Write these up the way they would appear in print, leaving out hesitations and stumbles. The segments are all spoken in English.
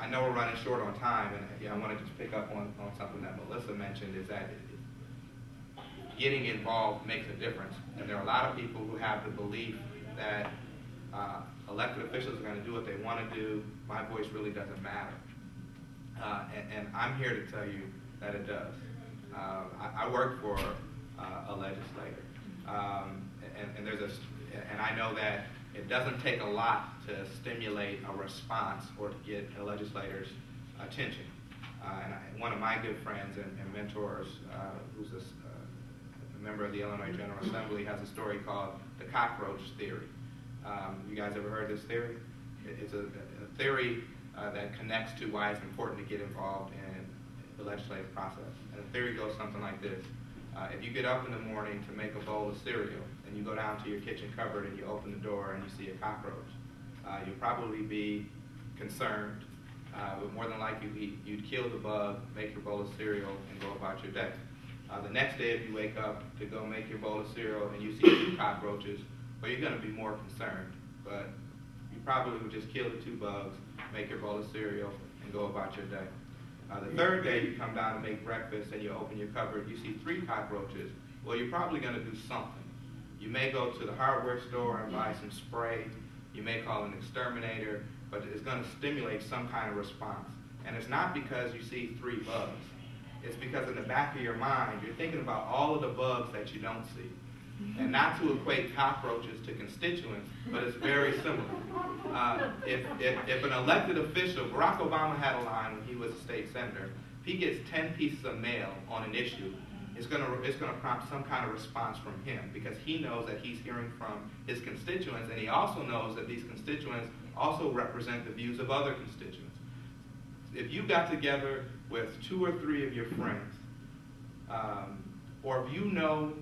I know we're running short on time, and yeah, I want to just pick up on something that Melissa mentioned, is that getting involved makes a difference. And there are a lot of people who have the belief that elected officials are going to do what they want to do. My voice really doesn't matter. And I'm here to tell you that it does. I work for a legislator, and I know that it doesn't take a lot to stimulate a response or to get a legislator's attention. One of my good friends and mentors, who's a member of the Illinois General Assembly, has a story called the cockroach theory. You guys ever heard this theory? It's a theory that connects to why it's important to get involved in the legislative process. And the theory goes something like this. If you get up in the morning to make a bowl of cereal, and you go down to your kitchen cupboard and you open the door and you see a cockroach, you'll probably be concerned, but more than likely you'd kill the bug, make your bowl of cereal, and go about your day. The next day, if you wake up to go make your bowl of cereal and you see 2 cockroaches, well, you're going to be more concerned, but you probably would just kill the 2 bugs, make your bowl of cereal, and go about your day. The third day, you come down to make breakfast and you open your cupboard, you see 3 cockroaches, well, you're probably going to do something. You may go to the hardware store and buy some spray. You may call an exterminator, but it's going to stimulate some kind of response. And it's not because you see 3 bugs. It's because in the back of your mind, you're thinking about all of the bugs that you don't see. And not to equate cockroaches to constituents, but it's very similar. If an elected official, Barack Obama had a line when he was a state senator, if he gets 10 pieces of mail on an issue, it's going to prompt some kind of response from him, because he knows that he's hearing from his constituents, and he also knows that these constituents also represent the views of other constituents. If you got together with 2 or 3 of your friends, or if you know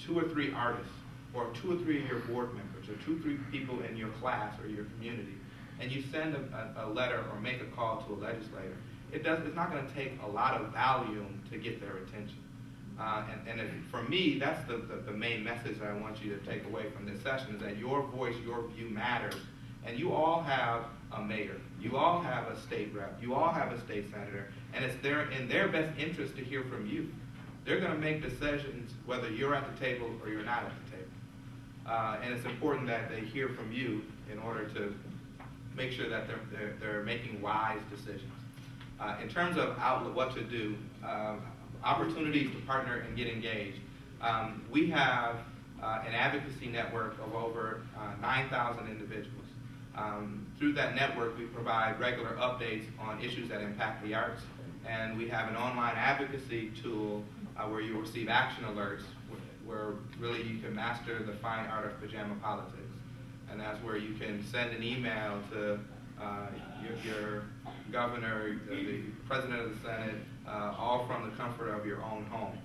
2 or 3 artists, or 2 or 3 of your board members, or 2 or 3 people in your class or your community, and you send a letter or make a call to a legislator, it's not going to take a lot of volume to get their attention. For me, that's the main message that I want you to take away from this session, is that your voice, your view matters. And you all have a mayor. You all have a state rep. You all have a state senator. And it's in their best interest to hear from you. They're going to make decisions whether you're at the table or you're not at the table. And it's important that they hear from you in order to make sure that they're making wise decisions. In terms of what to do, opportunities to partner and get engaged, we have an advocacy network of over 9,000 individuals. Through that network, we provide regular updates on issues that impact the arts, and we have an online advocacy tool where you receive action alerts, where really you can master the fine art of pajama politics. And that's where you can send an email to your governor, the president of the Senate, all from the comfort of your own home.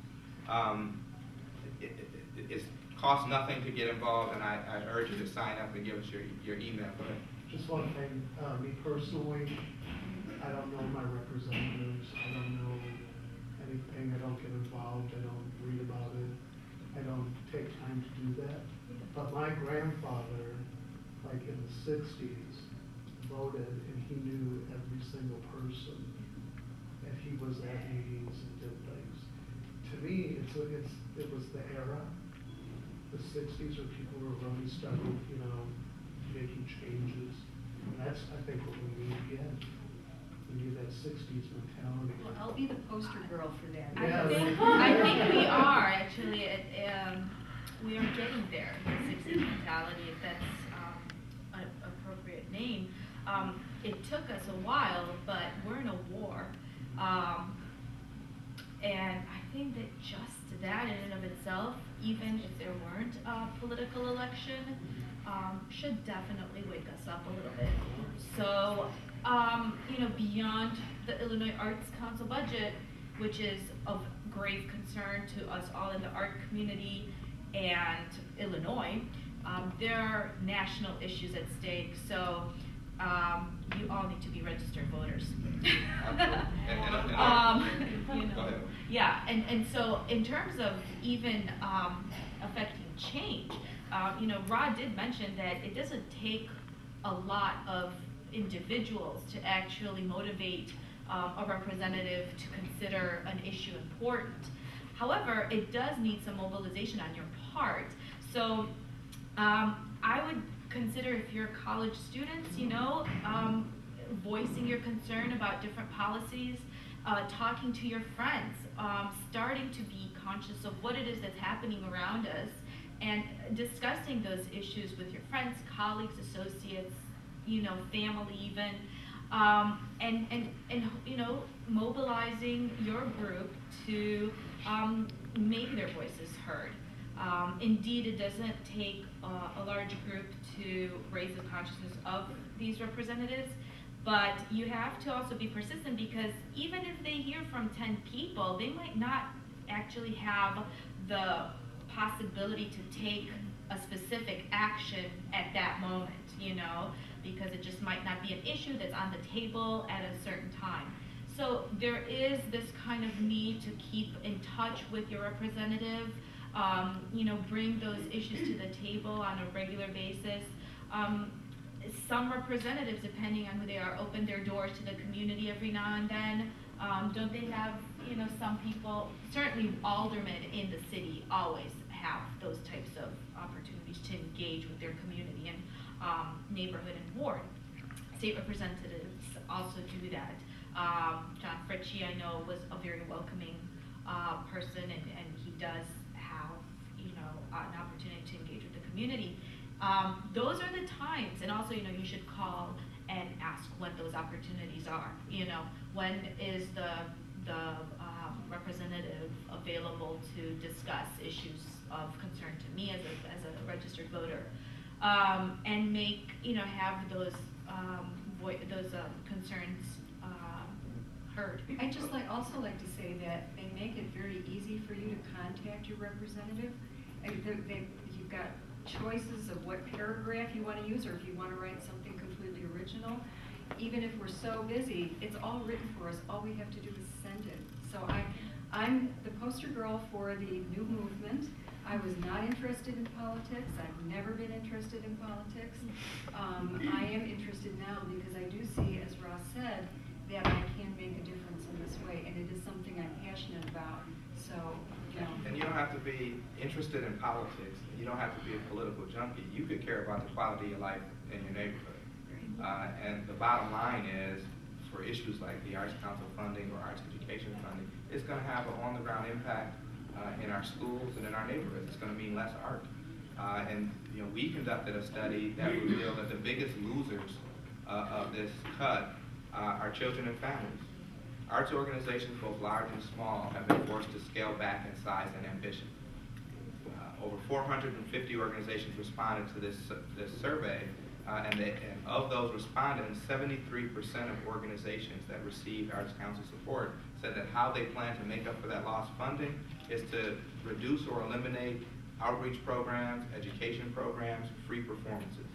It costs nothing to get involved, and I urge you to sign up and give us your email. Go ahead. Just one thing, me personally, I don't know my representatives. I don't know anything. I don't get involved. I don't read about it. I don't take time to do that. But my grandfather, like in the 60s, voted, and he knew every single person, and he was at meetings and did things. To me, it was the era, the 60s, where people were really starting, making changes. And that's, I think, what we need again. We need that 60s mentality. Well, I'll be the poster girl for that. Yeah. I think we are, actually. We are getting there, the 60s mentality, if that's an appropriate name. It took us a while, but we're in a war. And I think that just that in and of itself, even if there weren't a political election, should definitely wake us up a little bit. So, beyond the Illinois Arts Council budget, which is of grave concern to us all in the art community and Illinois, there are national issues at stake. So, you all need to be registered voters. Yeah, and so in terms of even affecting change, Rod did mention that it doesn't take a lot of individuals to actually motivate a representative to consider an issue important. However, it does need some mobilization on your part. So I would consider, if you're college students, voicing your concern about different policies, talking to your friends, starting to be conscious of what it is that's happening around us, and discussing those issues with your friends, colleagues, associates, family even, and mobilizing your group to make their voices heard. Indeed, it doesn't take a large group to raise the consciousness of these representatives, but you have to also be persistent, because even if they hear from 10 people, they might not actually have the possibility to take a specific action at that moment, because it just might not be an issue that's on the table at a certain time. So there is this kind of need to keep in touch with your representative, bring those issues to the table on a regular basis. Some representatives, depending on who they are, open their doors to the community every now and then. Don't they have, some people, certainly aldermen in the city always have those types of opportunities to engage with their community and neighborhood and ward. State representatives also do that. John Fritchie, I know, was a very welcoming person, and he does have, an opportunity to engage with the community. Those are the times, and also, you should call and ask what those opportunities are. When is the representative available to discuss issues of concern to me as a registered voter, and make, have those concerns heard. I'd just also like to say that they make it very easy for you to contact your representative. You've got choices of what paragraph you want to use, or if you want to write something completely original. Even if we're so busy, it's all written for us. All we have to do is send it. So I'm the poster girl for the new movement. I was not interested in politics. I've never been interested in politics. I am interested now because I do see, as Ross said, that I can make a difference in this way, and it is something I'm passionate about. So, And you don't have to be interested in politics. You don't have to be a political junkie. You could care about the quality of life in your neighborhood. And the bottom line is, for issues like the Arts Council funding or arts education funding, it's going to have an on-the-ground impact in our schools and in our neighborhoods. It's going to mean less art. And we conducted a study that revealed that the biggest losers of this cut are children and families. Arts organizations, both large and small, have been forced to scale back in size and ambition. Over 450 organizations responded to this survey, and of those respondents, 73% of organizations that received Arts Council support said that how they plan to make up for that lost funding is to reduce or eliminate outreach programs, education programs, free performances.